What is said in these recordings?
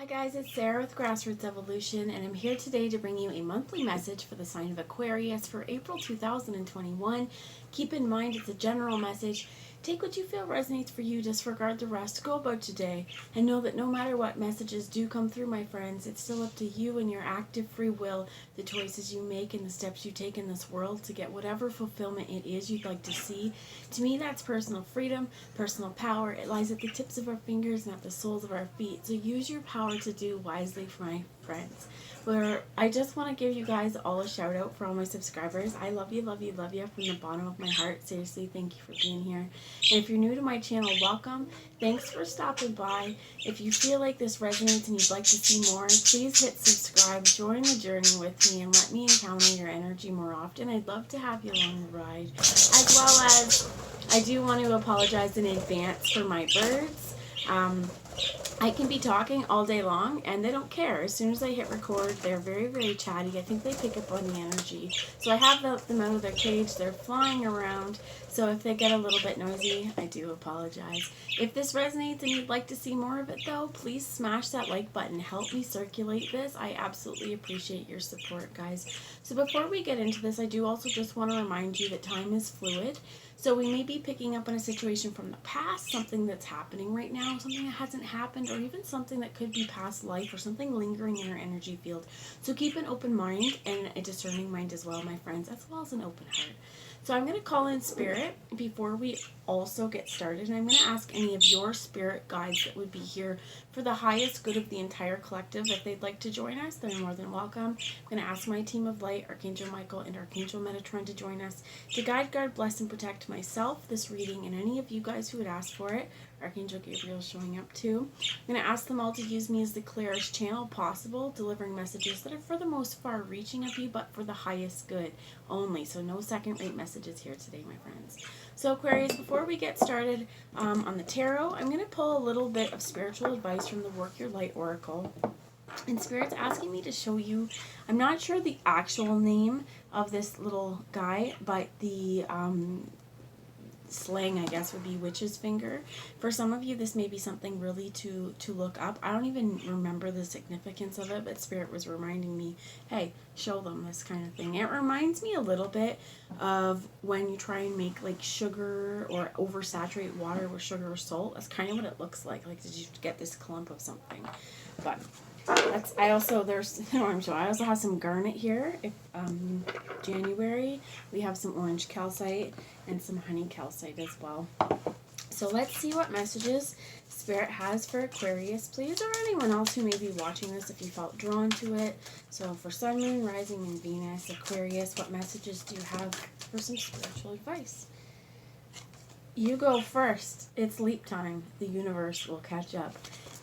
Guys, it's Sarah with Grassroots Evolution, and I'm here today to bring you a monthly message for the sign of Aquarius for April 2021. Keep in mind it's a general message. Take what you feel resonates for you, disregard the rest, go about your day, and know that no matter what messages do come through, my friends, it's still up to you and your active free will, the choices you make and the steps you take in this world to get whatever fulfillment it is you'd like to see. To me, that's personal freedom, personal power. It lies at the tips of our fingers and at the soles of our feet. So use your power to do wisely for my friends. Where I just want to give you guys all a shout out for all my subscribers. I love you, love you, love you from the bottom of my heart. Seriously, thank you for being here. And if you're new to my channel, welcome. Thanks for stopping by. If you feel like this resonates and you'd like to see more, please hit subscribe, join the journey with me, and let me encounter your energy more often. I'd love to have you along the ride. As well as, I do want to apologize in advance for my birds. I can be talking all day long and they don't care. As soon as I hit record, they're very, very chatty. I think they pick up on the energy. So I have them out of their cage. They're flying around. So if they get a little bit noisy, I do apologize. If this resonates and you'd like to see more of it though, please smash that like button. Help me circulate this. I absolutely appreciate your support, guys. So before we get into this, I do also just want to remind you that time is fluid. So we may be picking up on a situation from the past, something that's happening right now, something that hasn't happened, or even something that could be past life or something lingering in our energy field. So keep an open mind and a discerning mind as well, my friends, as well as an open heart. So I'm going to call in spirit before we also get started, and I'm going to ask any of your spirit guides that would be here for the highest good of the entire collective. If they'd like to join us, they're more than welcome. I'm going to ask my team of light, Archangel Michael and Archangel Metatron, to join us to guide, guard, bless, and protect myself, this reading, and any of you guys who would ask for it. Archangel Gabriel is showing up too. I'm going to ask them all to use me as the clearest channel possible, delivering messages that are for the most far-reaching of you, but for the highest good only. So no second-rate messages here today, my friends. So Aquarius, before we get started on the tarot, I'm going to pull a little bit of spiritual advice from the Work Your Light Oracle. And Spirit's asking me to show you, I'm not sure the actual name of this little guy, but the slang, I guess, would be witch's finger. For some of you, this may be something really to look up. I don't even remember the significance of it, but Spirit was reminding me, hey, show them this kind of thing. It reminds me a little bit of when you try and make like sugar or oversaturate water with sugar or salt. That's kind of what it looks like. Like, did you get this clump of something? But that's, I also have some garnet here. If January, we have some orange calcite and some honey calcite as well. So let's see what messages Spirit has for Aquarius, please, or anyone else who may be watching this if you felt drawn to it. So for Sun, Moon, Rising, and Venus, Aquarius, what messages do you have for some spiritual advice? You go first. It's leap time. The universe will catch up.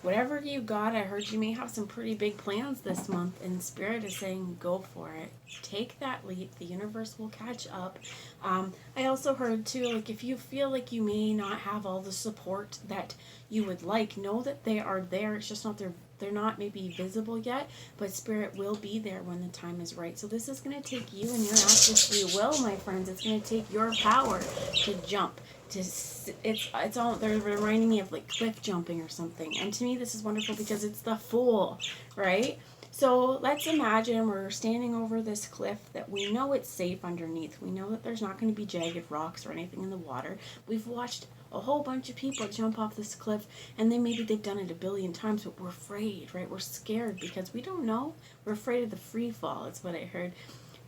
Whatever you got, I heard you may have some pretty big plans this month, and Spirit is saying go for it. Take that leap. The universe will catch up. I also heard too, like, if you feel like you may not have all the support that you would like, know that they are there. It's just not they're not maybe visible yet, but Spirit will be there when the time is right. So this is going to take you and your active free will, my friends. It's going to take your power to jump. It's all, they're reminding me of like cliff jumping or something. And to me, this is wonderful because it's the Fool, right? So let's imagine we're standing over this cliff that we know it's safe underneath. We know that there's not going to be jagged rocks or anything in the water. We've watched a whole bunch of people jump off this cliff, and maybe they've done it a billion times, but we're afraid, right? We're scared because we don't know. We're afraid of the free fall. It's what I heard.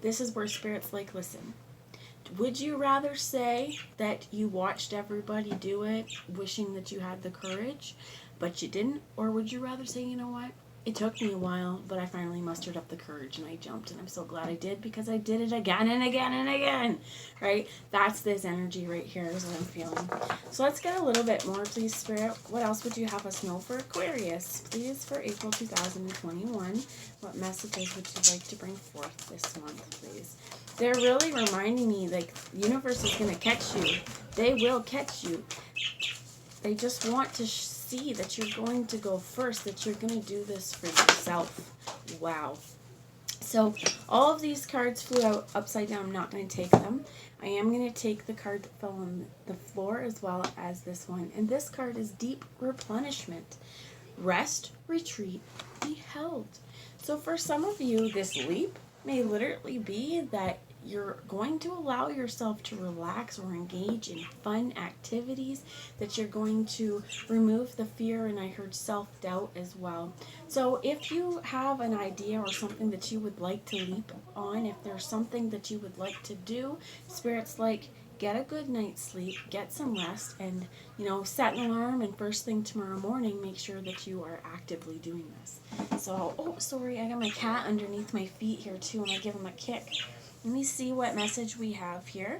This is where Spirit's like, listen, would you rather say that you watched everybody do it, wishing that you had the courage, but you didn't? Or would you rather say, you know what? It took me a while, but I finally mustered up the courage and I jumped, and I'm so glad I did because I did it again and again and again, right? That's this energy right here is what I'm feeling. So let's get a little bit more, please, Spirit. What else would you have us know for Aquarius, please, for April 2021? What messages would you like to bring forth this month, please? They're really reminding me, like, the universe is going to catch you. They will catch you. They just want to see that you're going to go first, that you're going to do this for yourself. Wow. So all of these cards flew out upside down. I'm not going to take them. I am going to take the card that fell on the floor as well as this one. And this card is Deep Replenishment. rest, retreat, be held. So for some of you, this leap may literally be that you're going to allow yourself to relax or engage in fun activities, that you're going to remove the fear, and I heard self-doubt as well. So if you have an idea or something that you would like to leap on, if there's something that you would like to do, Spirit's like, get a good night's sleep, get some rest, and set an alarm, and first thing tomorrow morning, make sure that you are actively doing this. So, oh, sorry, I got my cat underneath my feet here too, and I give him a kick. Let me see what message we have here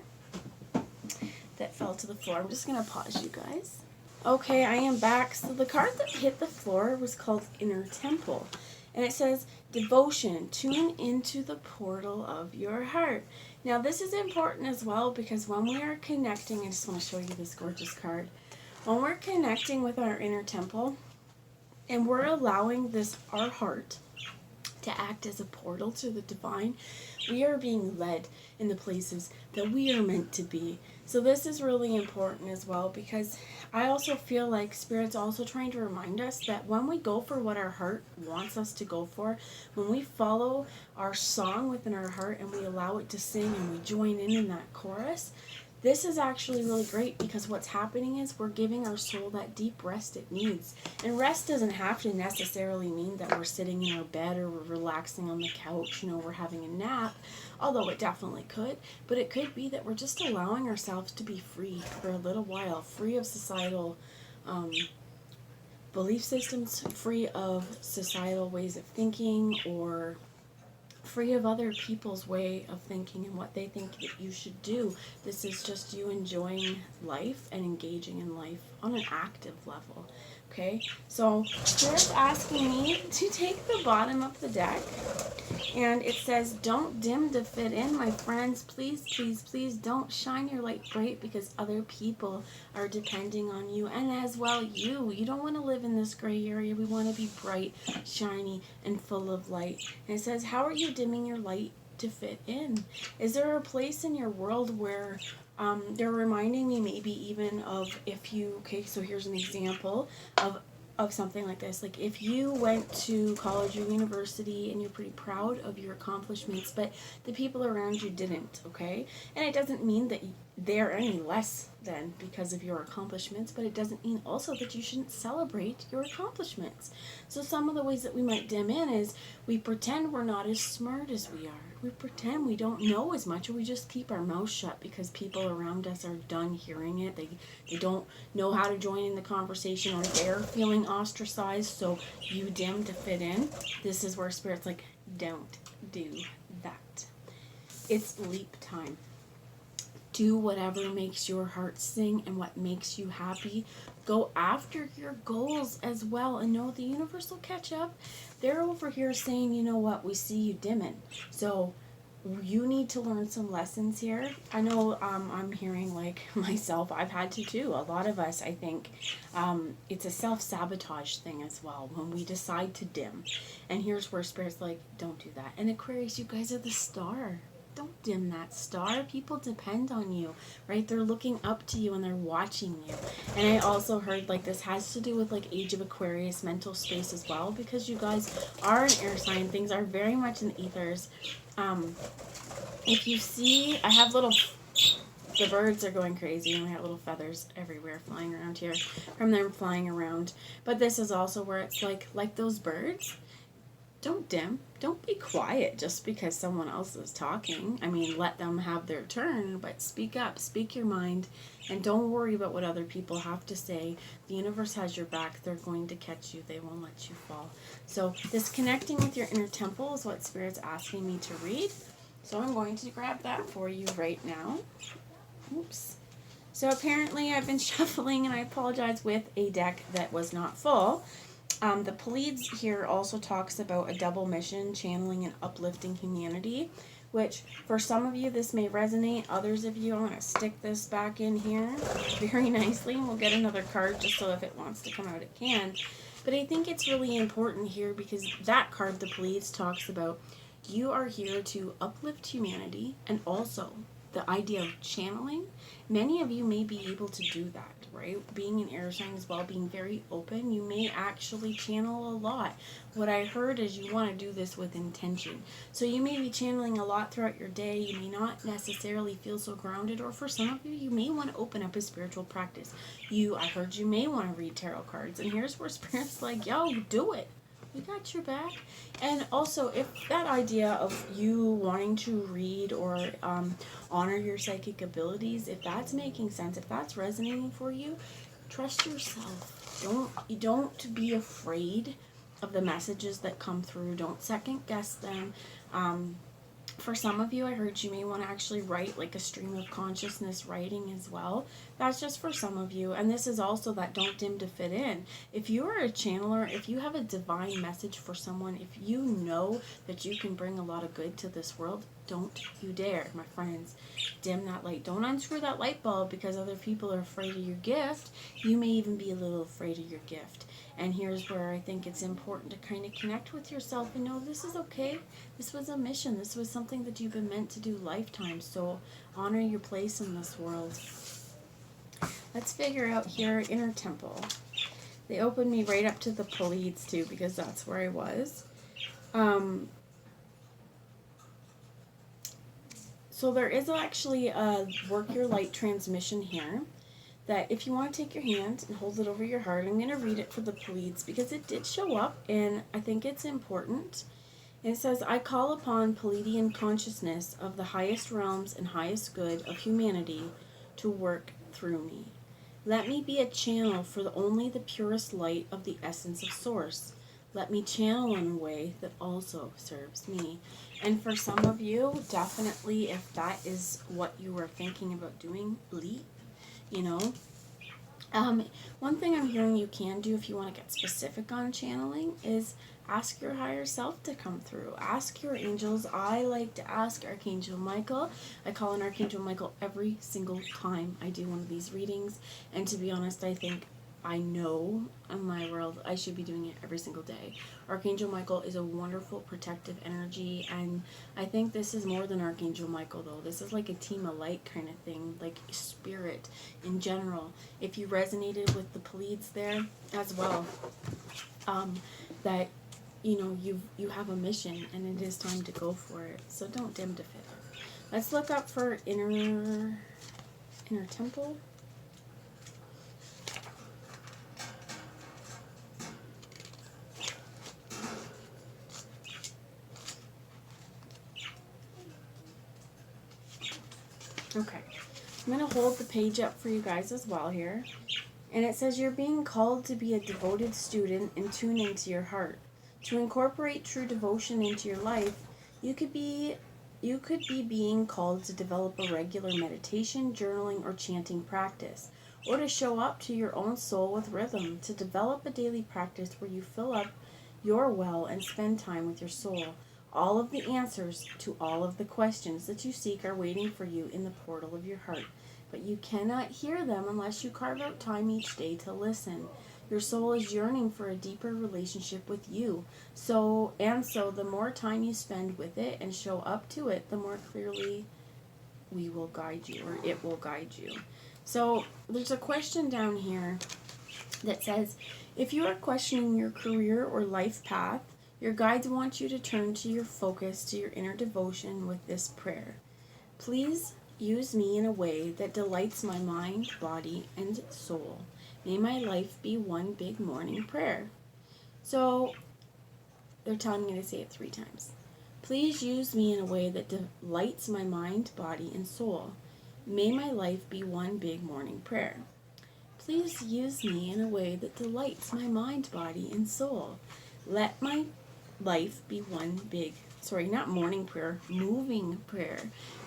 that fell to the floor. I'm just going to pause you guys. Okay, I am back. So the card that hit the floor was called Inner Temple. And it says, devotion, tune into the portal of your heart. Now this is important as well, because when we are connecting, I just want to show you this gorgeous card. When we're connecting with our inner temple, and we're allowing our heart, to act as a portal to the divine, we are being led in the places that we are meant to be. So this is really important as well, because I also feel like Spirit's also trying to remind us that when we go for what our heart wants us to go for, when we follow our song within our heart and we allow it to sing and we join in that chorus, this is actually really great, because what's happening is we're giving our soul that deep rest it needs. And rest doesn't have to necessarily mean that we're sitting in our bed or we're relaxing on the couch, we're having a nap, although it definitely could. But it could be that we're just allowing ourselves to be free for a little while, free of societal belief systems, free of societal ways of thinking, or free of other people's way of thinking and what they think that you should do. This is just you enjoying life and engaging in life on an active level. Okay, so Spirit's asking me to take the bottom of the deck, and it says, don't dim to fit in, my friends. Please, please, please don't shine your light bright, because other people are depending on you, and as well you don't want to live in this gray area. We want to be bright, shiny, and full of light. And it says, how are you dimming your light to fit in? Is there a place in your world where they're reminding me maybe even of, so here's an example of something like this. Like if you went to college or university and you're pretty proud of your accomplishments, but the people around you didn't, okay? And it doesn't mean that they're any less than because of your accomplishments, but it doesn't mean also that you shouldn't celebrate your accomplishments. So some of the ways that we might dim in is we pretend we're not as smart as we are. We pretend we don't know as much, or we just keep our mouth shut because people around us are done hearing it. They don't know how to join in the conversation, or they're feeling ostracized, so you dim to fit in. This is where Spirit's like, don't do that. It's leap time. Do whatever makes your heart sing and what makes you happy. Go after your goals as well, and know the universe will catch up. They're over here saying, you know what, we see you dimming. So you need to learn some lessons here. I know I'm hearing like myself, I've had to too. A lot of us, I think, it's a self-sabotage thing as well when we decide to dim. And here's where Spirit's like, don't do that. And Aquarius, you guys are the star. Don't dim that star. People depend on you, right? They're looking up to you and they're watching you. And I also heard like this has to do with like Age of Aquarius mental space as well, because you guys are an air sign. Things are very much in the ethers. If you see, I have the birds are going crazy, and we have little feathers everywhere flying around here from them flying around. But this is also where it's like those birds. Don't dim. Don't be quiet just because someone else is talking. I mean, let them have their turn, but speak up, speak your mind, and don't worry about what other people have to say. The universe has your back. They're going to catch you. They won't let you fall. So this connecting with your inner temple is what Spirit's asking me to read. So I'm going to grab that for you right now. Oops. So apparently I've been shuffling, and I apologize, with a deck that was not full. The Pleiades here also talks about a double mission, channeling and uplifting humanity, which for some of you this may resonate. Others of you, I'm going to stick this back in here very nicely, and we'll get another card just so if it wants to come out it can. But I think it's really important here because that card, the Pleiades, talks about you are here to uplift humanity, and also the idea of channeling. Many of you may be able to do that, right? Being an air sign as well, being very open, you may actually channel a lot. What I heard is you want to do this with intention. So you may be channeling a lot throughout your day. You may not necessarily feel so grounded, or for some of you, you may want to open up a spiritual practice. I heard you may want to read tarot cards, and here's where Spirit's like, yo, do it. We got your back. And also, if that idea of you wanting to read or honor your psychic abilities, if that's making sense, if that's resonating for you, trust yourself. Don't be afraid of the messages that come through. Don't second guess them. For some of you, I heard you may want to actually write like a stream of consciousness writing as well. That's just for some of you. And this is also that don't dim to fit in. If you are a channeler, if you have a divine message for someone, if you know that you can bring a lot of good to this world, don't you dare, my friends, dim that light. Don't unscrew that light bulb because other people are afraid of your gift. You may even be a little afraid of your gift. And here's where I think it's important to kind of connect with yourself and know this is okay. This was a mission. This was something that you've been meant to do lifetime. So honor your place in this world. Let's figure out here, inner temple. They opened me right up to the Pleiades too because that's where I was. So there is actually a work your light transmission here. That if you want to take your hand and hold it over your heart, I'm going to read it for the Pleiades because it did show up and I think it's important. And it says, I call upon Pleiadian consciousness of the highest realms and highest good of humanity to work through me. Let me be a channel for only the purest light of the essence of Source. Let me channel in a way that also serves me. And for some of you, definitely if that is what you were thinking about doing, leap. You know, one thing I'm hearing you can do if you want to get specific on channeling is ask your higher self to come through. Ask your angels. I like to ask Archangel Michael. I call on Archangel Michael every single time I do one of these readings. And to be honest, I know in my world I should be doing it every single day. Archangel Michael is a wonderful protective energy, and I think this is more than Archangel Michael though. This is like a team of light kind of thing, like spirit in general. If you resonated with the Pleiades there as well, that you know you have a mission and it is time to go for it. So don't dim to fit it. Let's look up for inner temple. Okay, I'm going to hold the page up for you guys as well here. And it says you're being called to be a devoted student and tune into your heart. To incorporate true devotion into your life, you could be being called to develop a regular meditation, journaling, or chanting practice. Or to show up to your own soul with rhythm. To develop a daily practice where you fill up your well and spend time with your soul. All of the answers to all of the questions that you seek are waiting for you in the portal of your heart. But you cannot hear them unless you carve out time each day to listen. Your soul is yearning for a deeper relationship with you. So the more time you spend with it and show up to it, the more clearly we will guide you, or it will guide you. So there's a question down here that says, if you are questioning your career or life path, your guides want you to turn to your focus, to your inner devotion with this prayer. Please use me in a way that delights my mind, body, and soul. May my life be one big morning prayer. So they're telling me to say it 3 times. Please use me in a way that delights my mind, body, and soul. May my life be one big morning prayer. Please use me in a way that delights my mind, body, and soul. Let my life be one big, not morning prayer, moving prayer.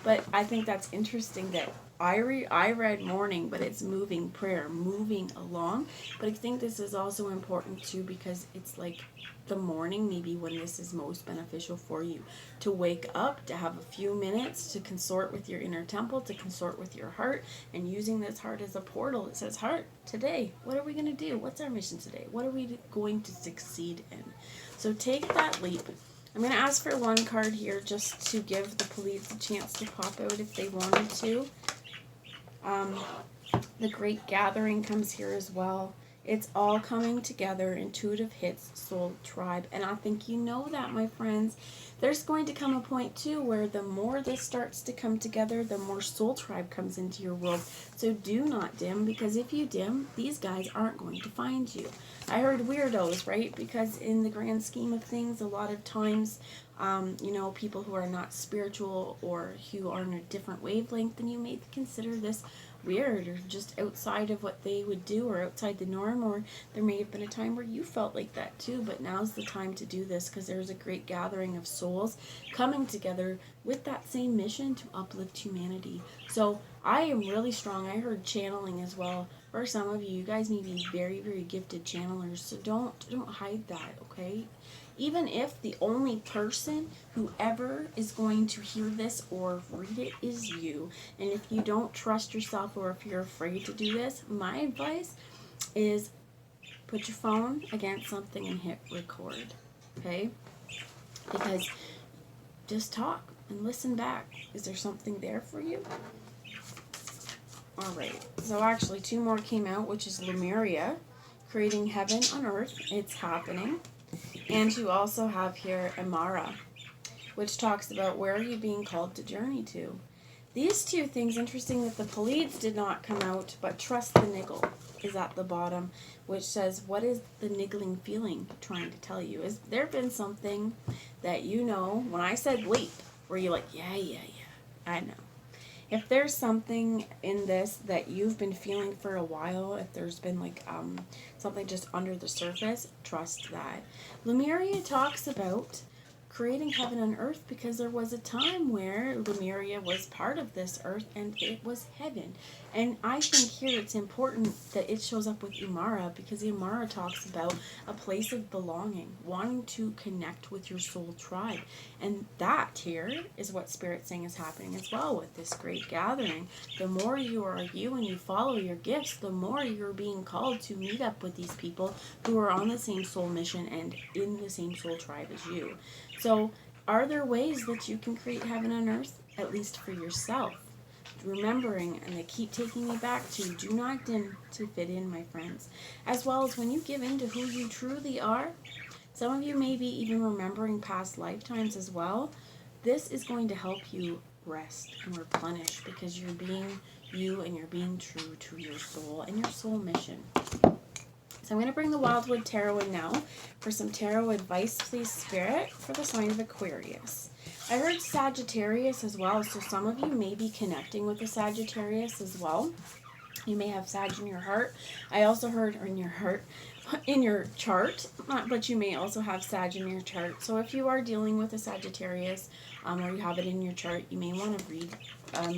But I think that's interesting that I read morning, but it's moving prayer, moving along. But I think this is also important too because it's like the morning, maybe when this is most beneficial for you. To wake up, to have a few minutes to consort with your inner temple, to consort with your heart, and using this heart as a portal. It says, heart, today, what are we going to do? What's our mission today? What are we going to succeed in? So take that leap. I'm going to ask for 1 card here just to give the Pleiades a chance to pop out if they wanted to. The great gathering comes here as well. It's all coming together. Intuitive hits soul tribe. And I think you know that, my friends. There's going to come a point too where the more this starts to come together, the more soul tribe comes into your world. So do not dim, because if you dim, these guys aren't going to find you. I heard weirdos, right? Because in the grand scheme of things, a lot of times, people who are not spiritual or who are in a different wavelength than you may consider this weird or just outside of what they would do or outside the norm, or there may have been a time where you felt like that too, but now's the time to do this, because there's a great gathering of souls coming together with that same mission to uplift humanity. So I am really strong. I heard channeling as well. For some of you, you guys may be very, very gifted channelers, so don't hide that, okay? Even if the only person who ever is going to hear this or read it is you, and if you don't trust yourself or if you're afraid to do this, my advice is put your phone against something and hit record, okay? Because just talk and listen back. Is there something there for you? All right, so actually 2 more came out, which is Lemuria, creating heaven on earth. It's happening. And you also have here Amara, which talks about where are you being called to journey to. These 2 things, interesting that the Pleiades did not come out, but trust the niggle is at the bottom, which says, what is the niggling feeling trying to tell you? Is there been something that when I said leap, were you like, yeah, I know. If there's something in this that you've been feeling for a while, if there's been something just under the surface, trust that. Lemuria talks about creating heaven on earth, because there was a time where Lemuria was part of this earth and it was heaven. And I think here it's important that it shows up with Imara, because Imara talks about a place of belonging, wanting to connect with your soul tribe. And that here is what Spirit's saying is happening as well with this great gathering. The more you are you and you follow your gifts, the more you're being called to meet up with these people who are on the same soul mission and in the same soul tribe as you. So, are there ways that you can create heaven on earth, at least for yourself? Remembering, and they keep taking me back to, do not dim to fit in, my friends. As well as when you give in to who you truly are, some of you may be even remembering past lifetimes as well. This is going to help you rest and replenish, because you're being you and you're being true to your soul and your soul mission. So I'm going to bring the Wildwood Tarot in now for some tarot advice, please, Spirit, for the sign of Aquarius. I heard Sagittarius as well, so some of you may be connecting with the Sagittarius as well. You may have Sag in your heart. I also heard, or in your chart, but you may also have Sag in your chart. So if you are dealing with a Sagittarius, or you have it in your chart, you may want to read,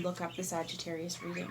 look up the Sagittarius reading.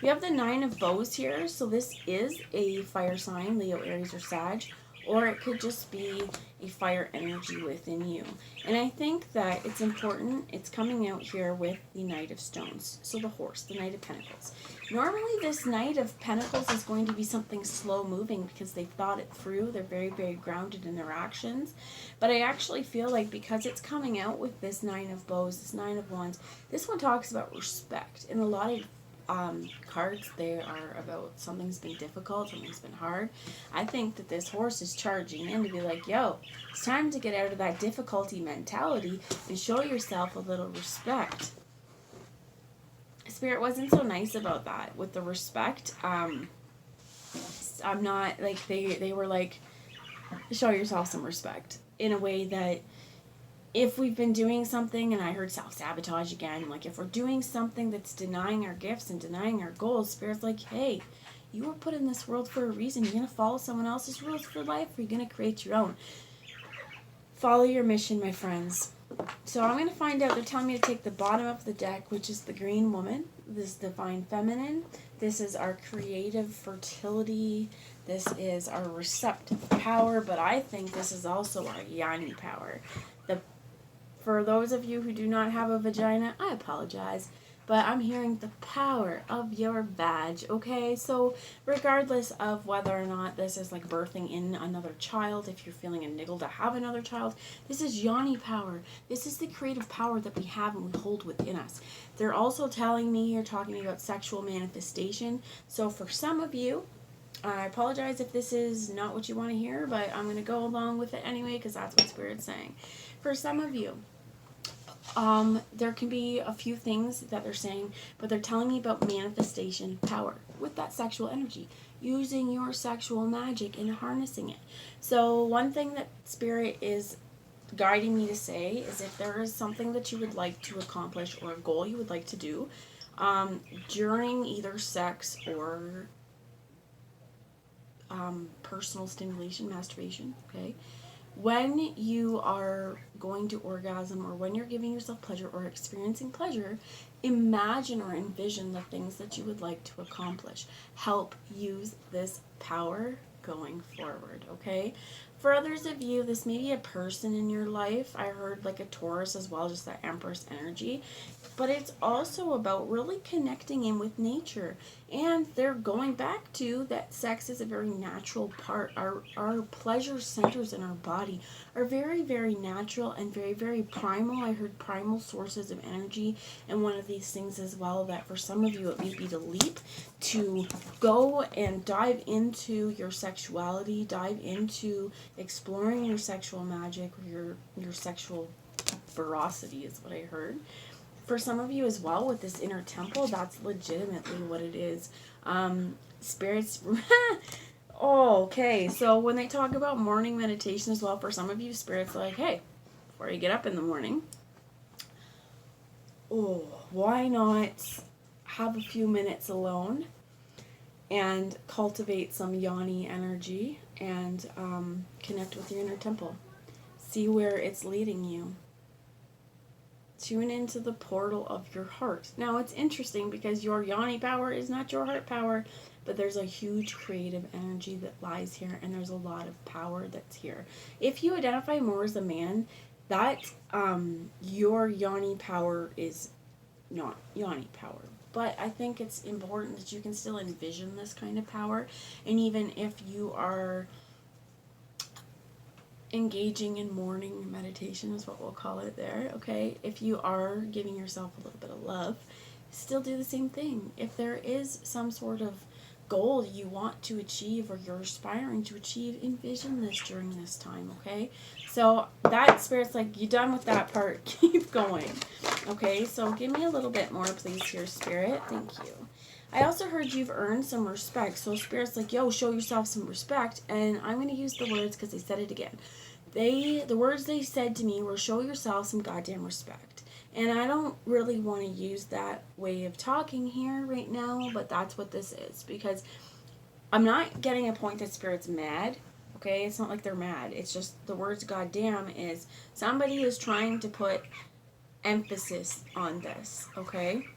We have the 9 of Bows here, so this is a fire sign, Leo, Aries, or Sag, or it could just be a fire energy within you. And I think that it's important, it's coming out here with the Knight of Stones, so the horse, the Knight of Pentacles. Normally this Knight of Pentacles is going to be something slow moving because they've thought it through, they're very, very grounded in their actions. But I actually feel like because it's coming out with this 9 of Bows, this 9 of Wands, this one talks about respect. And a lot of cards, they are about something's been difficult, something's been hard. I think that this horse is charging in to be like, yo, it's time to get out of that difficulty mentality and show yourself a little respect. Spirit wasn't so nice about that with the respect. I'm not like, they were like, show yourself some respect in a way that if we've been doing something, and I heard self-sabotage again, like if we're doing something that's denying our gifts and denying our goals, Spirit's like, hey, you were put in this world for a reason. You're going to follow someone else's rules for life, or you're going to create your own. Follow your mission, my friends. So I'm going to find out, they're telling me to take the bottom of the deck, which is the Green Woman. This is Divine Feminine. This is our creative fertility. This is our receptive power, but I think this is also our Yoni power. For those of you who do not have a vagina, I apologize. but I'm hearing the power of your badge, okay? So regardless of whether or not this is like birthing in another child, if you're feeling a niggle to have another child, this is Yoni power. This is the creative power that we have and we hold within us. They're also telling me you're talking about sexual manifestation. So for some of you, I apologize if this is not what you want to hear, but I'm going to go along with it anyway because that's what Spirit's saying. For some of you, there can be a few things that they're saying, but they're telling me about manifestation power with that sexual energy, using your sexual magic and harnessing it. So one thing that Spirit is guiding me to say is if there is something that you would like to accomplish or a goal you would like to do during either sex or personal stimulation, masturbation, okay? When you are going to orgasm or when you're giving yourself pleasure or experiencing pleasure, imagine or envision the things that you would like to accomplish. Help use this power going forward, okay? For others of you, this may be a person in your life. I heard like a Taurus as well, just that Empress energy. But it's also about really connecting in with nature. And they're going back to that sex is a very natural part. Our pleasure centers in our body are very, very natural and very, very primal. I heard primal sources of energy. And one of these things as well that for some of you it may be to leap, to go and dive into your sexuality, dive into exploring your sexual magic, or your sexual ferocity is what I heard. For some of you as well with this inner temple, that's legitimately what it is. Spirits. Oh, okay. So when they talk about morning meditation as well, for some of you, Spirit's like, hey, before you get up in the morning, why not have a few minutes alone and cultivate some Yoni energy and connect with your inner temple. See where it's leading you. Tune into the portal of your heart. Now, it's interesting because your Yoni power is not your heart power, but there's a huge creative energy that lies here, and there's a lot of power that's here. If you identify more as a man, that your Yoni power is not Yoni power. But I think it's important that you can still envision this kind of power, and even if you are engaging in morning meditation is what we'll call it there, okay? If you are giving yourself a little bit of love, still do the same thing. If there is some sort of goal you want to achieve or you're aspiring to achieve, envision this during this time, okay? So that Spirit's like, you done with that part, keep going. Okay, so give me a little bit more, please, here, Spirit. Thank you. I also heard you've earned some respect. So Spirit's like, yo, show yourself some respect. And I'm going to use the words because they said it again. The words they said to me were, show yourself some goddamn respect. And I don't really want to use that way of talking here right now, but that's what this is. Because I'm not getting a point that Spirit's mad. Okay, it's not like they're mad. It's just the words goddamn is somebody is trying to put emphasis on this, okay?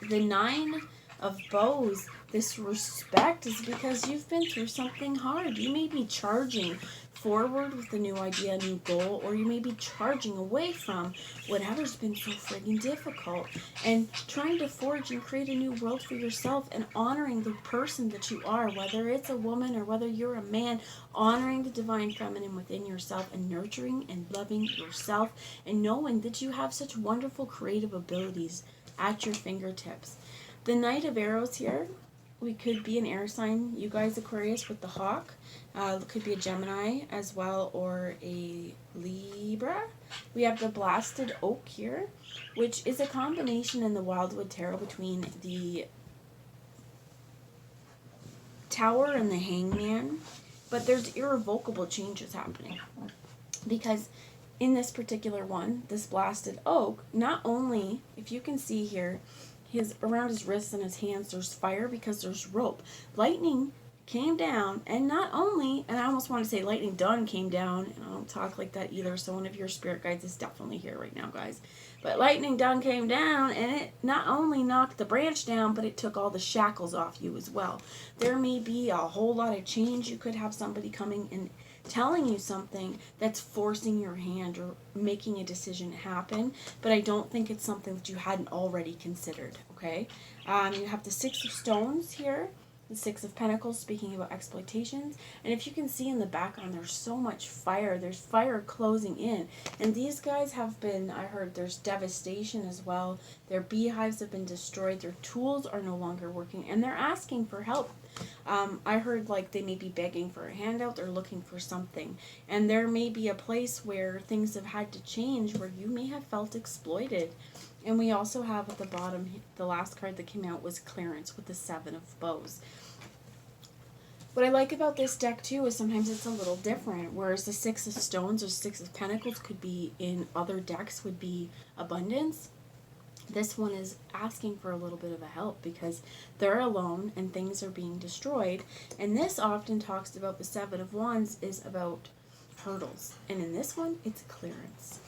The 9 of bows, this respect is because you've been through something hard. You may be charging forward with a new idea, a new goal, or you may be charging away from whatever's been so friggin' difficult and trying to forge and create a new world for yourself and honoring the person that you are, whether it's a woman or whether you're a man, honoring the divine feminine within yourself and nurturing and loving yourself and knowing that you have such wonderful creative abilities at your fingertips. The Knight of Arrows here, we could be an air sign, you guys Aquarius with the hawk. Could be a Gemini as well, or a Libra. We have the Blasted Oak here, which is a combination in the Wildwood Tarot between the Tower and the Hangman. But there's irrevocable changes happening. Because in this particular one, this Blasted Oak, not only, if you can see here, around his wrists and his hands, there's fire because there's rope. Lightning came down, and not only, and I almost want to say lightning done came down, and I don't talk like that either, so one of your spirit guides is definitely here right now, guys. But lightning done came down, and it not only knocked the branch down, but it took all the shackles off you as well. There may be a whole lot of change. You could have somebody coming and telling you something that's forcing your hand or making a decision happen, but I don't think it's something that you hadn't already considered, okay? You have the Six of Stones here, the Six of Pentacles, speaking about exploitations. And if you can see in the background, there's so much fire. There's fire closing in. And these guys have been, I heard there's devastation as well. Their beehives have been destroyed. Their tools are no longer working. And they're asking for help. I heard like they may be begging for a handout or looking for something. And there may be a place where things have had to change, where you may have felt exploited. And we also have at the bottom, the last card that came out was clearance with the Seven of Bows. What I like about this deck too is sometimes it's a little different, whereas the Six of Stones or Six of Pentacles could be in other decks would be abundance. This one is asking for a little bit of a help because they're alone and things are being destroyed. And this often talks about the Seven of Wands is about hurdles. And in this one, it's clearance.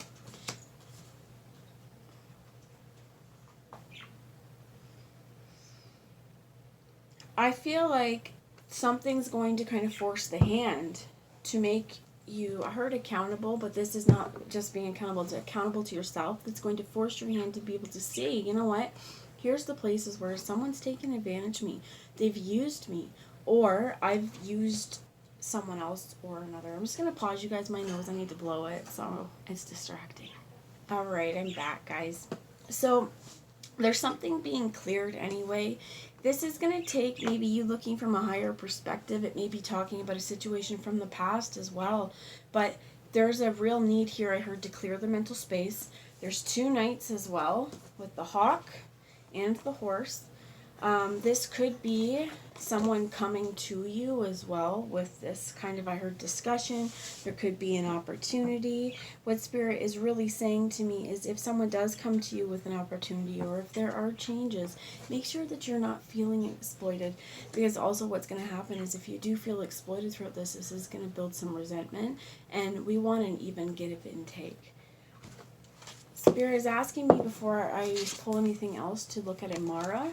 I feel like something's going to kind of force the hand to make you, I heard accountable, but this is not just being accountable, it's accountable to yourself. That's going to force your hand to be able to see, you know what, here's the places where someone's taken advantage of me. They've used me, or I've used someone else or another. I'm just going to pause you guys, my nose, I need to blow it, so it's distracting. Alright, I'm back, guys. So, there's something being cleared anyway. This is going to take maybe you looking from a higher perspective. It may be talking about a situation from the past as well. But there's a real need here, I heard, to clear the mental space. There's two knights as well, with the hawk and the horse. This could be someone coming to you as well with this kind of, I heard, discussion. There could be an opportunity. What Spirit is really saying to me is if someone does come to you with an opportunity or if there are changes, make sure that you're not feeling exploited. Because also what's going to happen is if you do feel exploited throughout this is going to build some resentment. And we want an even give and take. Spirit is asking me before I pull anything else to look at Imara.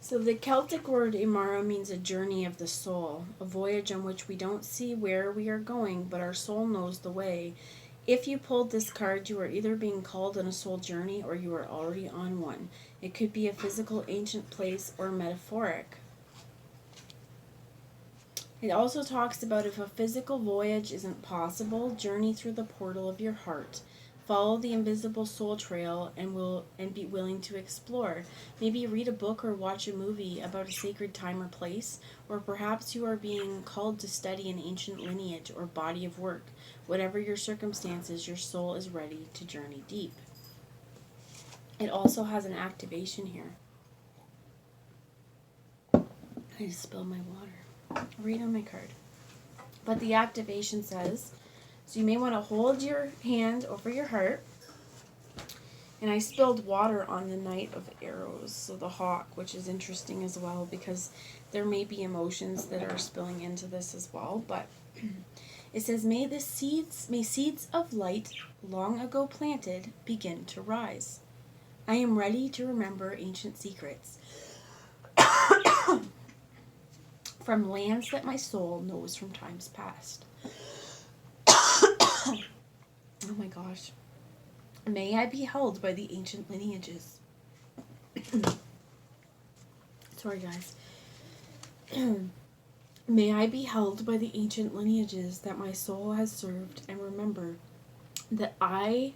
So the Celtic word Imara means a journey of the soul, a voyage on which we don't see where we are going, but our soul knows the way. If you pulled this card, you are either being called on a soul journey or you are already on one. It could be a physical ancient place or metaphoric. It also talks about if a physical voyage isn't possible, journey through the portal of your heart. Follow the invisible soul trail and be willing to explore. Maybe read a book or watch a movie about a sacred time or place, or perhaps you are being called to study an ancient lineage or body of work. Whatever your circumstances, your soul is ready to journey deep. It also has an activation here. I just spilled my water. I'll read on my card. But the activation says, so you may want to hold your hand over your heart. And I spilled water on the Knight of Arrows, so the hawk, which is interesting as well because there may be emotions that are spilling into this as well. But it says, may seeds of light long ago planted begin to rise. I am ready to remember ancient secrets from lands that my soul knows from times past. Oh my gosh. May I be held by the ancient lineages. Sorry, guys. May I be held by the ancient lineages that my soul has served and remember that I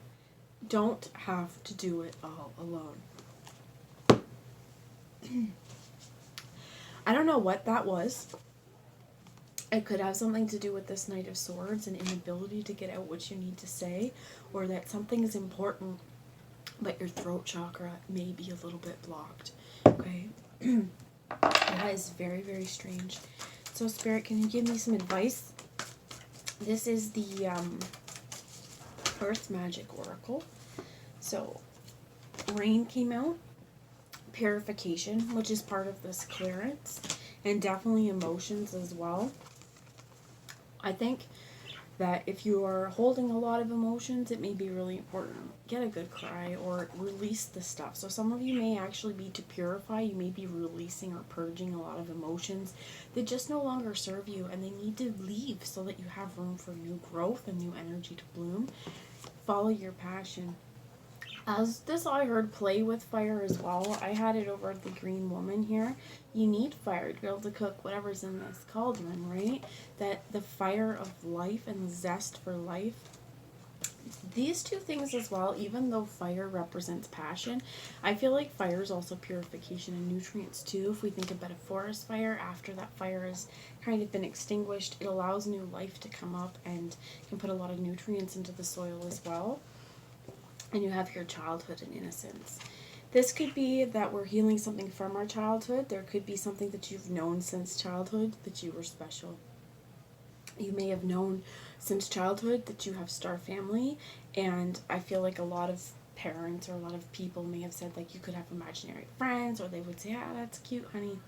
don't have to do it all alone. I don't know what that was. It could have something to do with this Knight of Swords and inability to get out what you need to say, or that something is important, but your throat chakra may be a little bit blocked. Okay? That is very, very strange. So, Spirit, can you give me some advice? This is the Earth Magic Oracle. So, rain came out. purification, which is part of this clearance, and definitely emotions as well. I think that if you are holding a lot of emotions, it may be really important. Get a good cry or release the stuff. So some of you may actually be to purify. You may be releasing or purging a lot of emotions that just no longer serve you, and they need to leave so that you have room for new growth and new energy to bloom. Follow your passion. As this I heard play with fire as well. I had it over the green woman here. You need fire to be able to cook whatever's in this cauldron, right? That the fire of life and the zest for life. These two things as well, even though fire represents passion, I feel like fire is also purification and nutrients too. If we think about a forest fire, after that fire has kind of been extinguished, it allows new life to come up and can put a lot of nutrients into the soil as well. And you have your childhood and innocence. This could be that we're healing something from our childhood. There could be something that you've known since childhood that you were special. You may have known since childhood that you have star family, and I feel like a lot of parents or a lot of people may have said like you could have imaginary friends, or they would say, ah, that's cute, honey.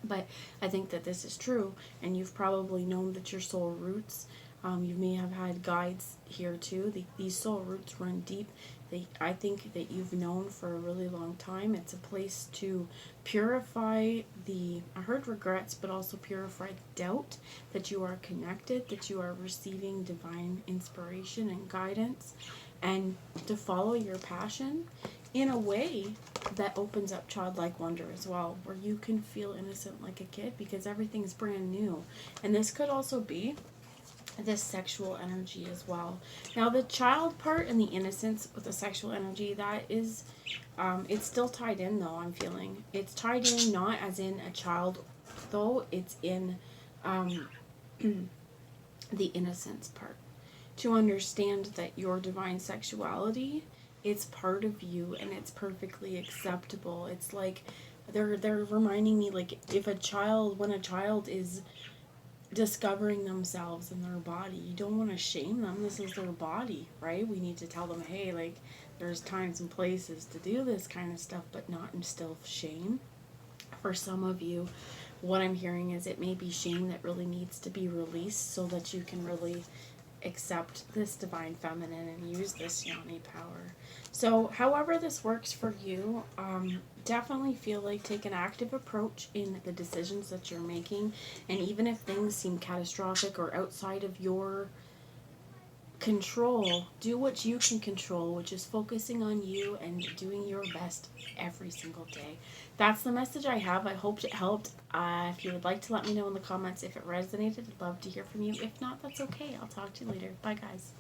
But I think that this is true, and you've probably known that your soul roots. You may have had guides here too. These soul roots run deep. I think that you've known for a really long time. It's a place to purify I heard regrets, but also purify doubt that you are connected, that you are receiving divine inspiration and guidance, and to follow your passion in a way that opens up childlike wonder as well, where you can feel innocent like a kid because everything's brand new. And this could also be this sexual energy as well. Now the child part and the innocence with the sexual energy, that is it's still tied in though. I'm feeling it's tied in, not as in a child though, it's in the innocence part, to understand that your divine sexuality, it's part of you and it's perfectly acceptable. It's like they're reminding me, like, when a child is discovering themselves in their body, you don't want to shame them. This is their body, right? We need to tell them, hey, like, there's times and places to do this kind of stuff, but not instill shame. For some of you, what I'm hearing is it may be shame that really needs to be released so that you can really accept this divine feminine and use this yoni power. So however this works for you, definitely feel like take an active approach in the decisions that you're making. And even if things seem catastrophic or outside of your control, do what you can control, which is focusing on you and doing your best every single day. That's the message I have. I hope it helped. If you would like to let me know in the comments if it resonated, I'd love to hear from you. If not, that's okay. I'll talk to you later. Bye, guys.